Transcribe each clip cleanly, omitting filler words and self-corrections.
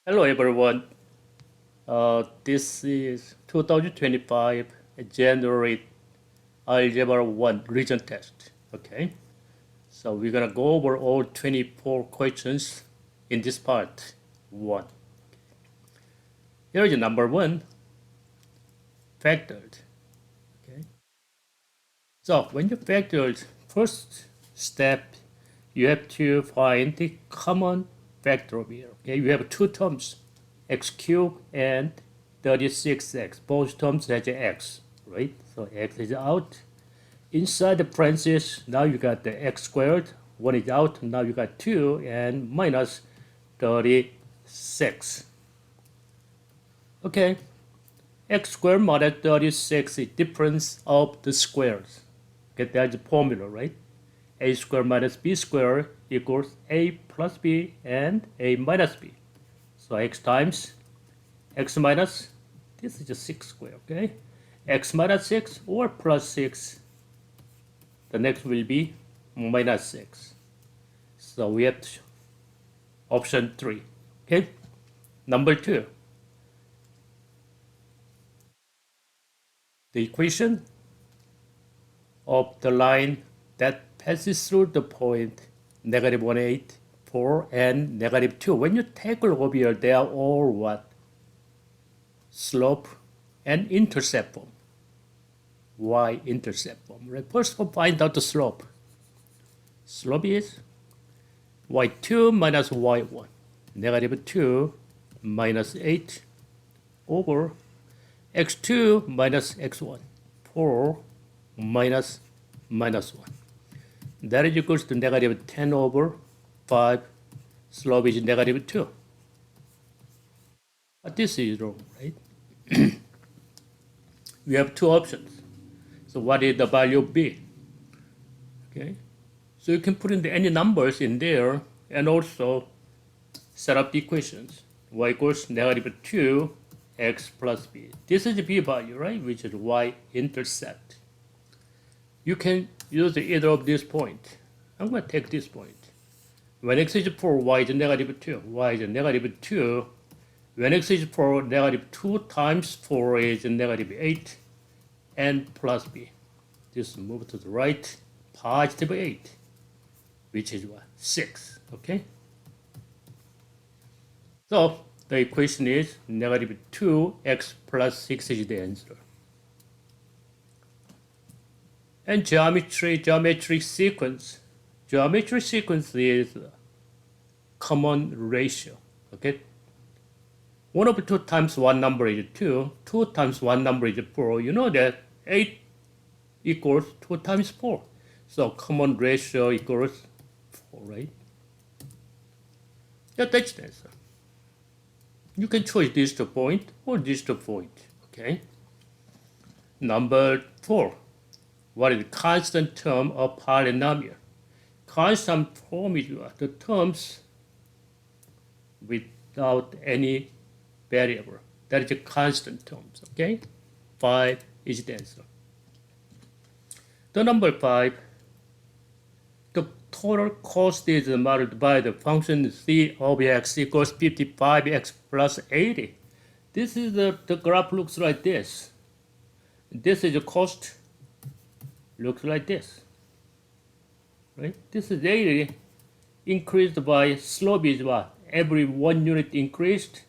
Hello everyone. This is 2025 January Algebra 1 region test. Okay, so we're gonna go over all 24 questions in this part 1. Here is number 1, factored. Okay, so when you factored, first step you have to find the common factor over here. Okay, you have two terms, x cubed and 36x. Both terms has x, right? So x is out. Inside the parentheses, now you got the x squared. One is out. Now you got 2 and minus 36. Okay, x squared minus 36 is difference of the squares. Okay, that's the formula, right? A squared minus b squared equals a plus b and a minus b. So x times x minus, this is just 6 squared, okay? X minus 6 or plus 6, the next will be minus 6. So we have option 3, okay? Number 2, the equation of the line that passes through the point negative 1, 8, 4, and negative 2. When you tackle over here, they are all what? Slope and intercept form. Y-intercept form. Right? First, we'll find out the slope. Slope is y2 minus y1. Negative 2 minus 8 over x2 minus x1. 4 minus minus 1. That is equals to negative 10 over 5. Slope is negative 2. But this is wrong, right? We have two options. So what is the value of b? Okay, so you can put in any numbers in there and also set up the equations. Y equals negative 2 x plus b. This is the b value, right? Which is y-intercept. You can use either of these points. I'm going to take this point. When x is 4, y is negative 2. Y is negative 2. When x is 4, negative 2 times 4 is negative 8 and plus b. This move to the right, positive 8, which is what? 6, okay? So the equation is negative 2x plus 6 is the answer. And geometric sequence. Geometric sequence is common ratio, okay? 1 over 2 times one number is 2. 2 times one number is 4. You know that 8 equals 2 times 4. So common ratio equals 4, right? Yeah, that's the answer. You can choose this to point or this to point, okay? Number 4. What is the constant term of polynomial? Constant form is what? The terms without any variable. That is a constant terms, okay? 5 is the answer. The number 5, the total cost is multiplied by the function c of x equals 55x plus 80. This is the graph looks like this. This is the cost, looks like this, right? This is 80 increased by slope is what? Every 1 unit increased,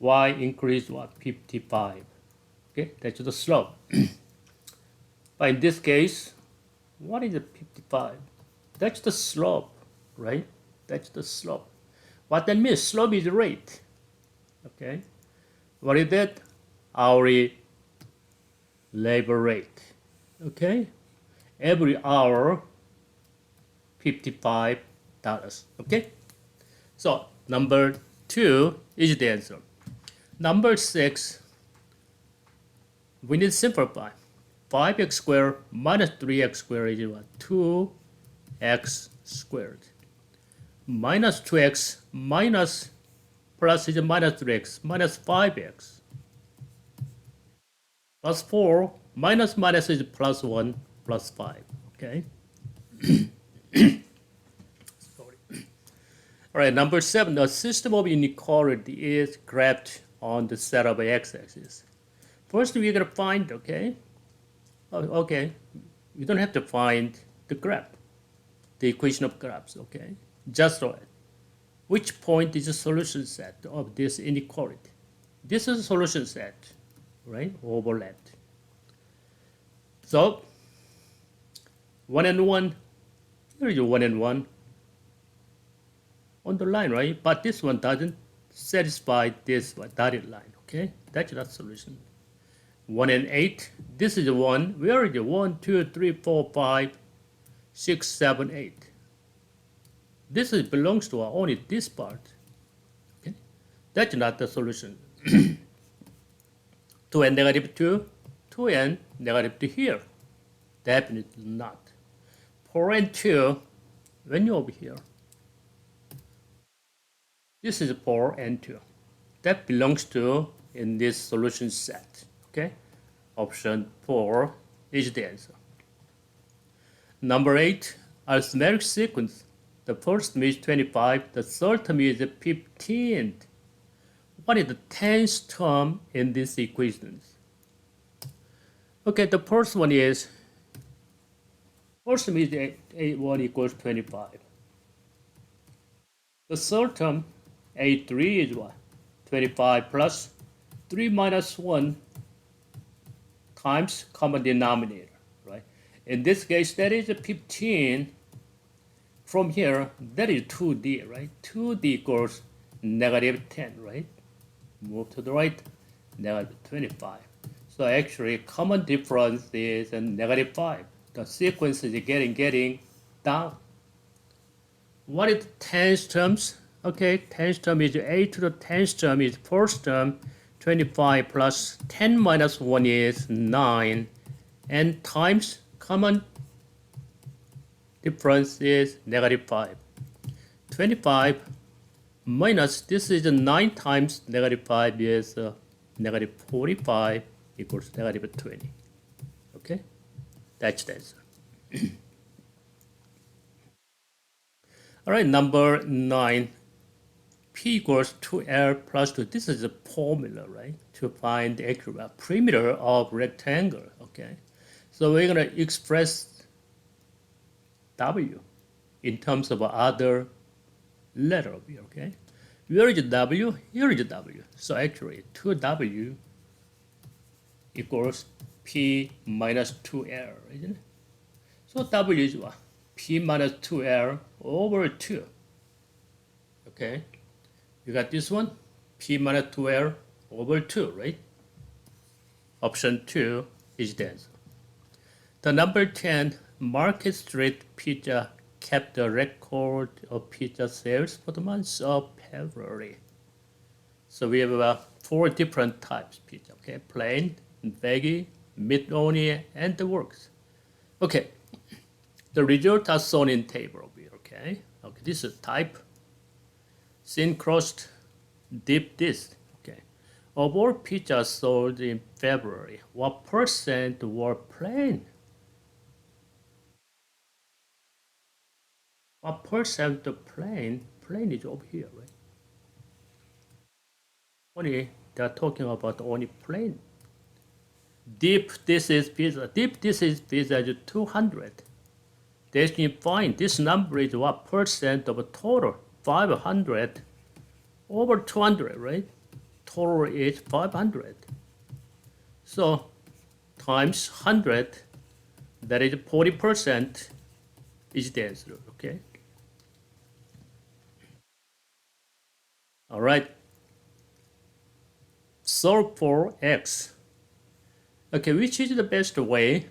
y increased what? 55. Okay, that's the slope. But in this case, what is the 55? That's the slope, right? That's the slope. What that means, slope is rate. Okay, what is that? Hourly labor rate. Okay, every hour, $55. Okay, so number 2 is the answer. Number 6, we need to simplify. 5x squared minus 3x squared is what? 2x squared. Minus 2x minus plus is minus 3x minus 5x. Plus 4 minus minus is plus 1 plus 5. Okay. Sorry. All right, number 7, a system of inequality is graphed on the set of x-axis. First, we're going to find, okay? Okay, you don't have to find the graph, the equation of graphs, okay? Just write which point is the solution set of this inequality. This is a solution set, right? Overlapped. So, 1 and 1, here is 1 and 1 on the line, right? But this one doesn't satisfy this dotted line, okay? That's not solution. 1 and 8, this is 1. Where is it? 1, 2, 3, 4, 5, 6, 7, 8. This belongs to only this part. Okay? That's not the solution. 2 and negative 2, 2 and negative 2 here. Definitely not. 4 and 2, when you're over here, this is 4 and 2. That belongs to in this solution set. Okay? Option 4 is the answer. Number 8, arithmetic sequence. The first term is 25, the third term is 15. What is the 10th term in these equations? Okay, the first one is, first term is 1 equals 25. The third term, 3 is what? 25 plus 3 minus 1 times common denominator, right? In this case, that is 15. From here, that is 2d, right? 2d equals negative 10, right? Move to the right, negative 25. So actually, common difference is negative 5. The sequence is getting down. What is 10th terms? Okay, 10th term is 8 to the 10th term is first term, 25 plus 10 minus 1 is 9, and times common difference is negative 5. 25 minus, this is 9 times negative 5 is negative 45 equals negative 20. Okay, that's the answer. All right, number 9, P equals 2L plus 2. This is a formula, right, to find the accurate perimeter of rectangle, okay? So we're going to express W in terms of other letter over here, okay? Where is W? Here is W. So actually, 2W equals P minus 2L, isn't it? So W is what? P minus 2L over 2. Okay? You got this one? P minus 2L over 2, right? Option 2 is the answer. The number 10, Market Street Pizza kept the record of pizza sales for the month of February. So we have 4 different types of pizza, okay? Plain, veggie, meat only, and the works. Okay, the results are shown in table over here, okay? Okay, this is type, thin crust, deep dish, okay? Of all pizzas sold in February, what percent were plain? What percent of plain is over here, right? Only they're talking about only plain. Deep this is pizza. Deep this is pizza is 200. They can find this number is what percent of a total? 500 over 200, right? Total is 500. So times 100, that is 40% is the answer, okay? All right. Solve for x. Okay, which is the best way?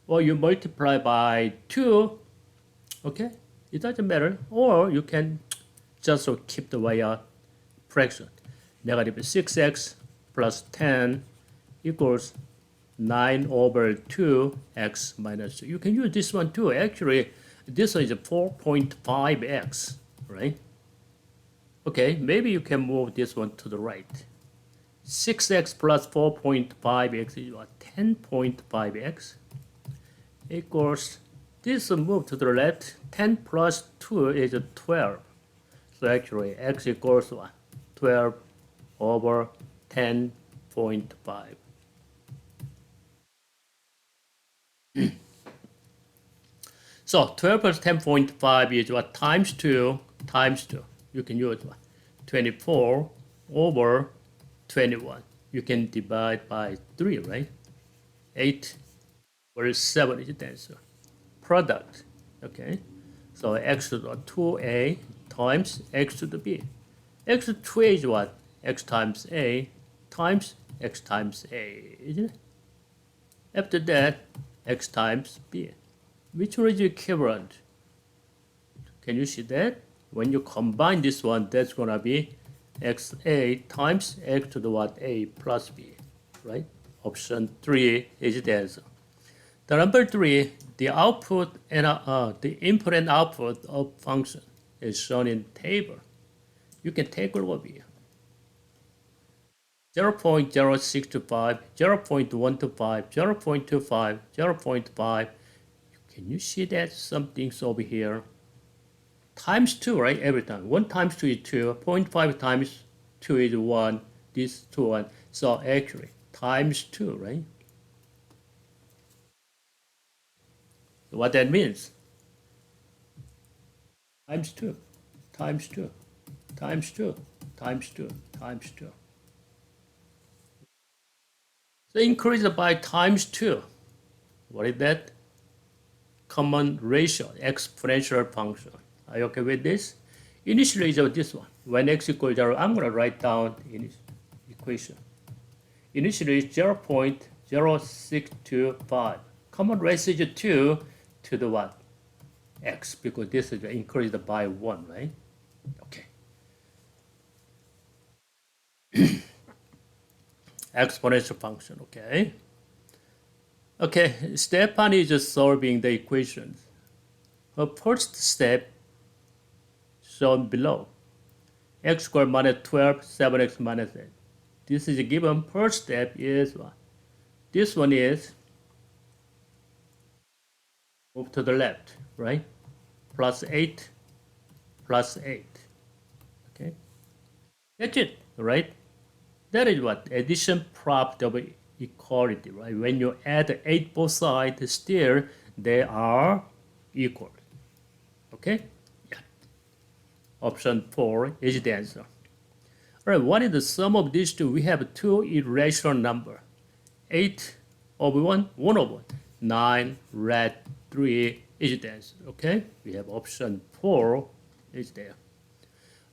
Well, you multiply by 2, okay? It doesn't matter. Or you can just keep the way out fraction. Negative 6x plus 10 equals 9 over 2x minus 2. You can use this one too. Actually, this one is 4.5x, right? Okay, maybe you can move this one to the right. 6x plus 4.5x is what? 10.5x equals, this move to the left, 10 plus 2 is 12. So actually, x equals what? 12 over 10.5. So 12 plus 10.5 is what? Times 2 times 2. You can use what? 24 over 21. You can divide by 3, right? 8 or 7 is the answer. Product, okay? So x to the 2a times x to the b. X to 2a is what? X times a times x times a, isn't it? After that, x times b. Which one is equivalent? Can you see that? When you combine this one, that's gonna be xa times x to the what? A plus b, right? Option 3 is the answer. The number 3, the output and the input and output of function is shown in table. You can take a look here. 0.0625, 0.125, 0.25, 0.5. Can you see that something's over here? Times 2, right? Every time. 1 times 2 is 2. 0.5 times 2 is 1. This 2, 1. So actually, times 2, right? So what that means? Times 2, times 2, times 2, times 2, times 2. So increase by times 2. What is that? Common ratio, exponential function. Are you okay with this? Initially, it's this one. When x equals 0, I'm going to write down in equation. Initially, it's 0.0625. Common ratio is 2 to the what? X, because this is increased by 1, right? Okay. Exponential function, okay? Okay, Stephanie is just solving the equations. Her first step shown below. X squared minus 12, 7x minus 8. This is given. First step is what? This one is move to the left, right? Plus 8, plus 8. Okay? That's it, right? That is what? Addition property of equality, right? When you add 8 both sides, still they are equal. Okay? Yeah. Option 4 is the answer. All right, what is the sum of these two? We have two irrational numbers. 8 over 1, 1 over 1. 9, red, 3 is the answer. Okay? We have option 4 is there.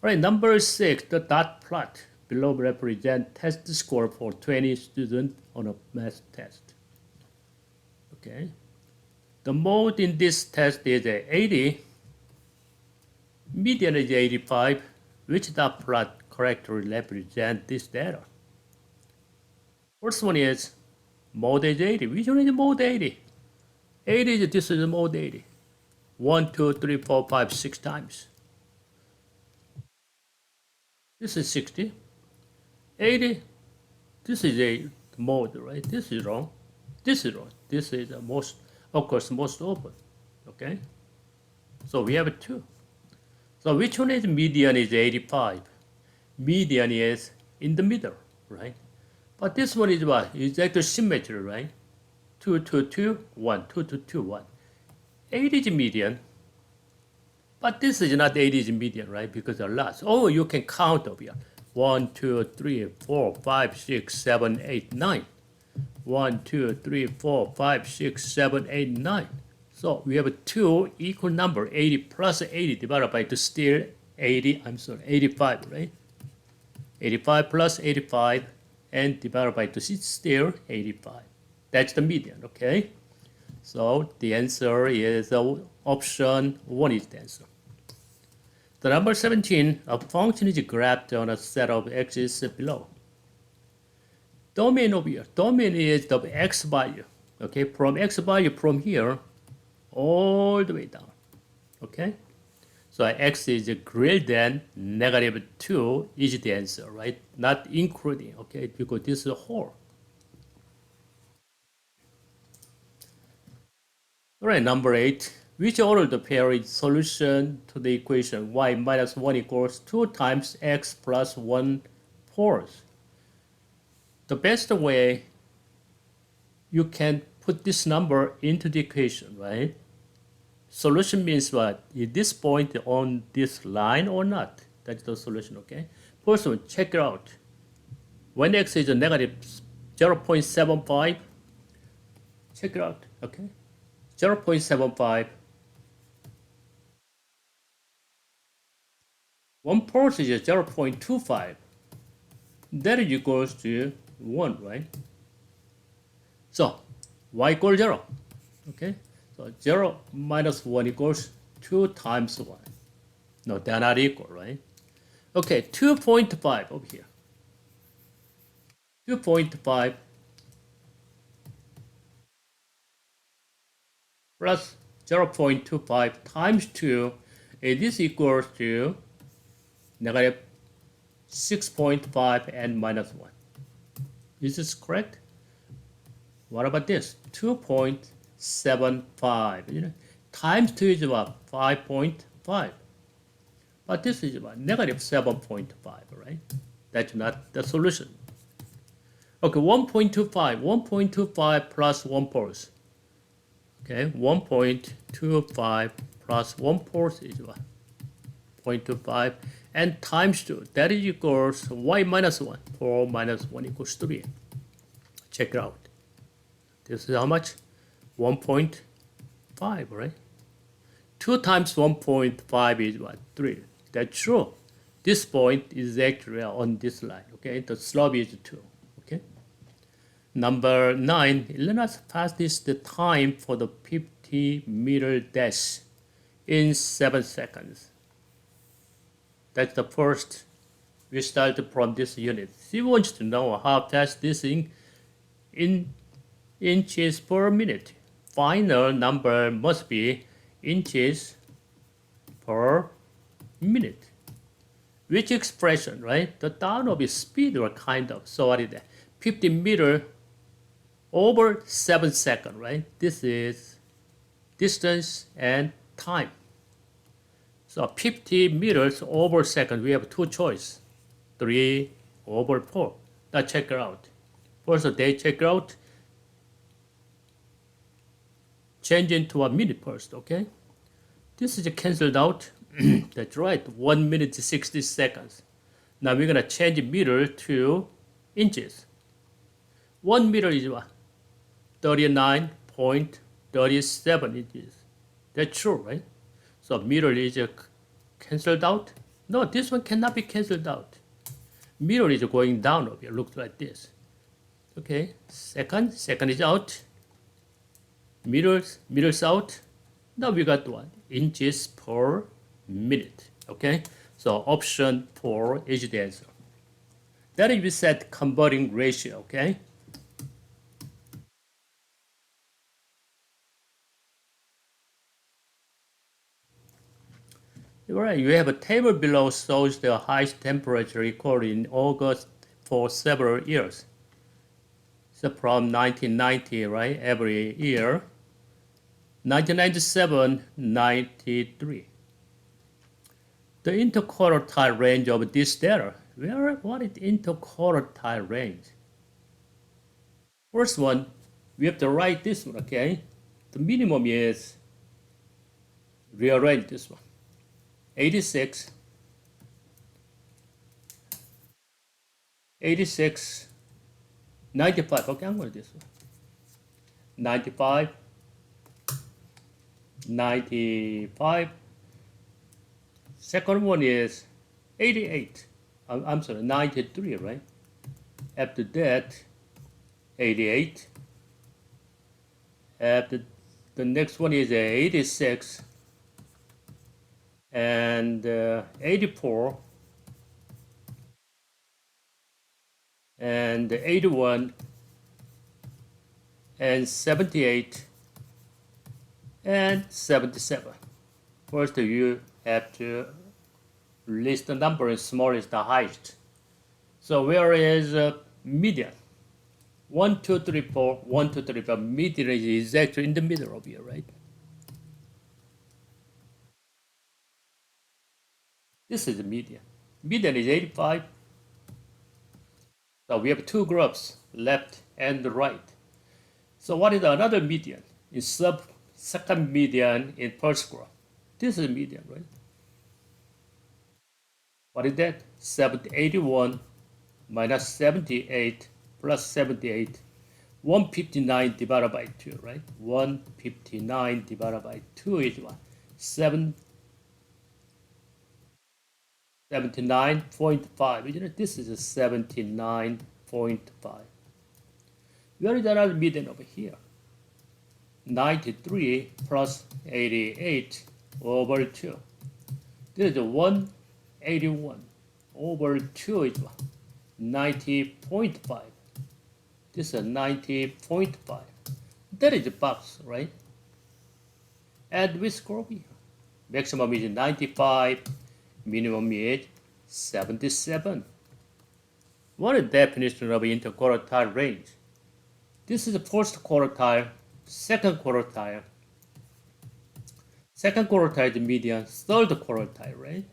All right, number 6, the dot plot below represent test score for 20 students on a math test. Okay. The mode in this test is 80. Median is 85. Which dot plot correctly represent this data? First one is mode is 80. Which one is mode 80? 80 is this is mode 80. 1, 2, 3, 4, 5, 6 times. This is 60. 80. This is a mode, right? This is wrong. This is wrong. This is the most, of course, most open. Okay? So we have 2. So which one is median is 85? Median is in the middle, right? But this one is what? It's actually symmetry, right? 2, 2, 2, 1, 2, 2, 2, 1. 80 is median. But this is not 80 is median, right? Because there are lots. Oh, you can count over here. 1, 2, 3, 4, 5, 6, 7, 8, 9. 1, 2, 3, 4, 5, 6, 7, 8, 9. So we have 2 equal number, 80 plus 80 divided by 2, still 85, right? 85 plus 85 and divided by 2 is still 85. That's the median, okay? So the answer is option 1 is the answer. The number 17, a function is graphed on a set of x's below. Domain over here. Domain is the x value. Okay, from x value from here all the way down. Okay, so x is greater than negative 2 is the answer, right? Not including, okay, because this is a whole. All right, number 8. Which order the pair is solution to the equation y minus 1 equals 2 times x plus 1 fourth? The best way you can put this number into the equation, right? Solution means what? Is this point on this line or not? That's the solution, okay? First one, check it out. When x is a negative 0.75, check it out, okay? 0.75. 1 fourth is 0.25. That is equals to 1, right? So, y equals 0, okay? So 0 minus 1 equals 2 times 1. No, they're not equal, right? Okay, 2.5 over here. 2.5 plus 0.25 times 2, this equals to negative 6.5 and minus 1. Is this correct? What about this? 2.75. Times 2 is about 5.5. But this is about negative 7.5, right? That's not the solution. Okay, 1.25. 1.25 plus 1 fourth. Okay, 1.25 plus 1 fourth is what? 0.25 and times 2. That is equals y minus 1. 4 minus 1 equals 3. Check it out. This is how much? 1.5, right? 2 times 1.5 is what? 3. That's true. This point is actually on this line, okay? The slope is 2, okay? Number 9, Elena's fastest time for the 50-meter dash in 7 seconds. That's the first. We start from this unit. She wants to know how fast this in inches per minute. Final number must be inches per minute. Which expression, right? The down of speed or kind of. So what is that? 50 meter over 7 seconds, right? This is distance and time. So 50 meters over second, we have two choices. 3 over 4. Now check it out. First they check it out. Change into a minute first, okay? This is canceled out. That's right, 1 minute 60 seconds. Now we're gonna change meter to inches. 1 meter is what? 39.37 inches. That's true, right? So meter is canceled out. No, this one cannot be canceled out. Meter is going down over here. Looks like this. Okay, second is out. Meters out. Now we got what? Inches per minute. Okay, so option 4 is the answer. That is we set converting ratio. Okay. Alright, you have a table below shows the highest temperature recorded in August for several years. So from 1990, right, every year. 1997, 93. The interquartile range of this data. What is interquartile range? First one, we have to write this one, okay? The minimum is rearrange this one. 86, 95. Okay, I'm going to do this one. 95, 95. Second one is 88. I'm sorry, 93, right? After that, 88. After the next one is 86. And 84 and 81 and 78 and 77. First, you have to list the number as small as the highest. So where is median? 1, 2, 3, 4, 1, 2, 3, 4. Median is exactly in the middle of here, right? This is the median. Median is 85. So we have two graphs, left and right. So what is another median? In second median in first graph. This is median, right? What is that? 81 minus 78 plus 78. 159 divided by 2, right? 159 divided by 2 is what? 79.5. Isn't it? This is a 79.5. Where is another median over here? 93 plus 88 over 2. This is 181 over 2 is what? 90.5. This is 90.5. That is the box, right? And we scroll here. Maximum is 95, minimum is 77. What is the definition of interquartile range? This is the first quartile, second quartile. Second quartile is the median, third quartile, right?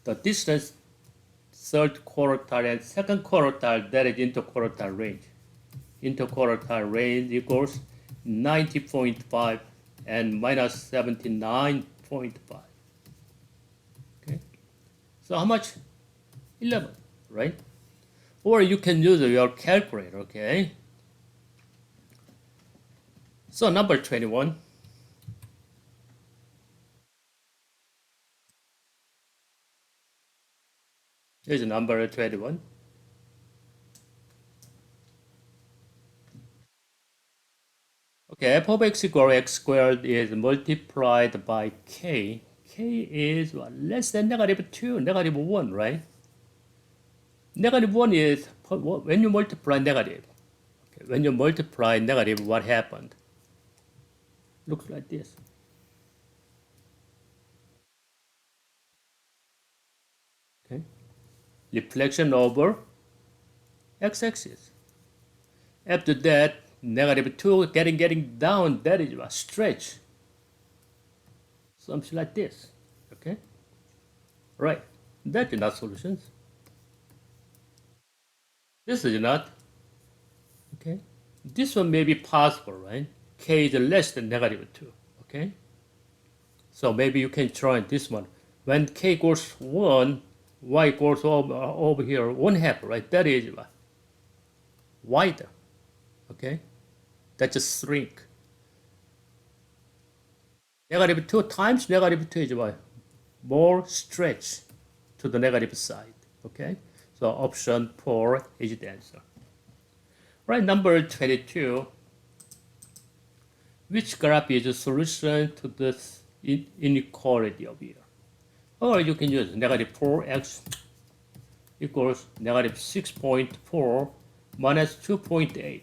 The distance third quartile and second quartile, that is interquartile range. Interquartile range equals 90.5 and minus 79.5. Okay, so how much? 11, right? Or you can use your calculator, okay? So number 21. Here's number 21. Okay, f of x equals x squared is multiplied by k. K is what? Less than negative 2, negative 1, right? Negative 1 is when you multiply negative. Okay, when you multiply negative, what happened? Looks like this. Okay, reflection over x-axis. After that, negative 2 getting down, that is a stretch. Something like this. Okay? Right. That is not solutions. This is not. Okay? This one may be possible, right? K is less than negative 2. Okay? So maybe you can try this one. When k equals 1, y equals over here 1 half, right? That is what? Wider. Okay? That just shrink. Negative 2 times negative 2 is what? More stretch to the negative side. Okay? So option 4 is the answer. Right, number 22. Which graph is a solution to this inequality of here? Or you can use negative 4x equals negative 6.4 minus 2.8.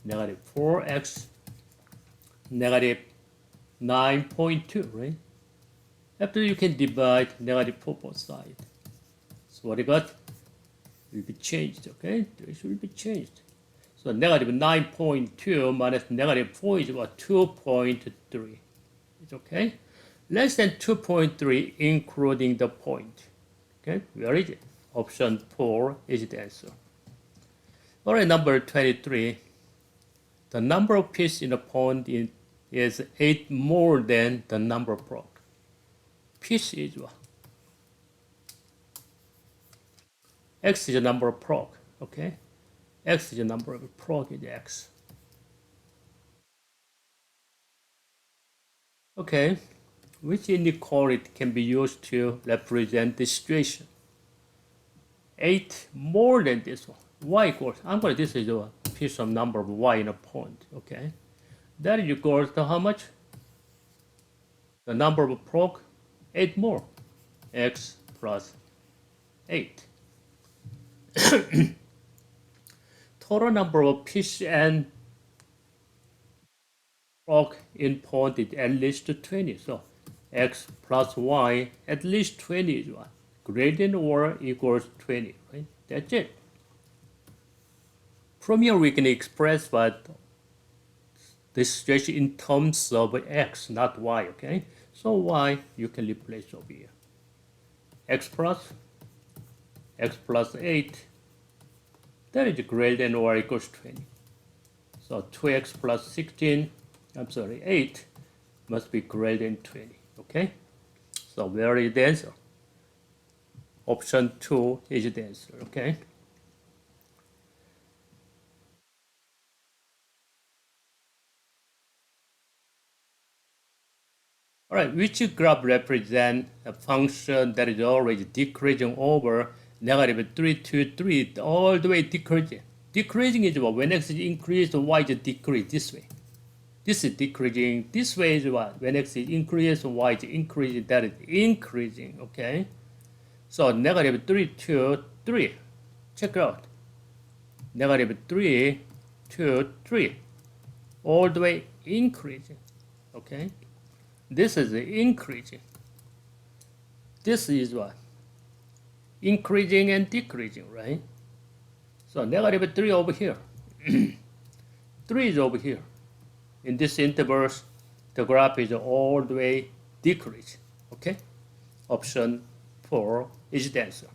Negative 4x, negative 9.2, right? After you can divide negative 4 both sides. So what you got will be changed, okay? This will be changed. So negative 9.2 minus negative 4 is about 2.3. It's okay? Less than 2.3 including the point. Okay, where is it? Option 4 is the answer. All right, number 23. The number of fish in a pond is 8 more than the number of frog. Fish is what? X is the number of frog, okay? X is the number of frog is X. Okay, which inequality can be used to represent this situation? 8 more than this one. Y equals, I'm going to, this is a piece of number of y in a pond, okay? That equals to how much? The number of frog, 8 more. X plus 8. Total number of fish and frog in pond is at least 20. So x plus y at least 20 is what? Greater than or equals 20, right? That's it. From here we can express what this situation in terms of x, not y, okay? So y you can replace over here. x plus 8, that is greater than or equals 20. So 2x plus 16, 8 must be greater than 20, okay? So where is the answer? Option 2 is the answer, okay? All right, which graph represents a function that is always decreasing over negative 3 to 3, all the way decreasing? Decreasing is what? When x is increased, y is decreased this way. This is decreasing. This way is what? When x is increased, y is increasing. That is increasing, okay? So negative 3 to 3. Check it out. Negative 3 to 3. All the way increasing, okay? This is increasing. This is what? Increasing and decreasing, right? So negative 3 over here. 3 is over here. In this intervals, the graph is all the way decreasing, okay? Option 4 is the answer.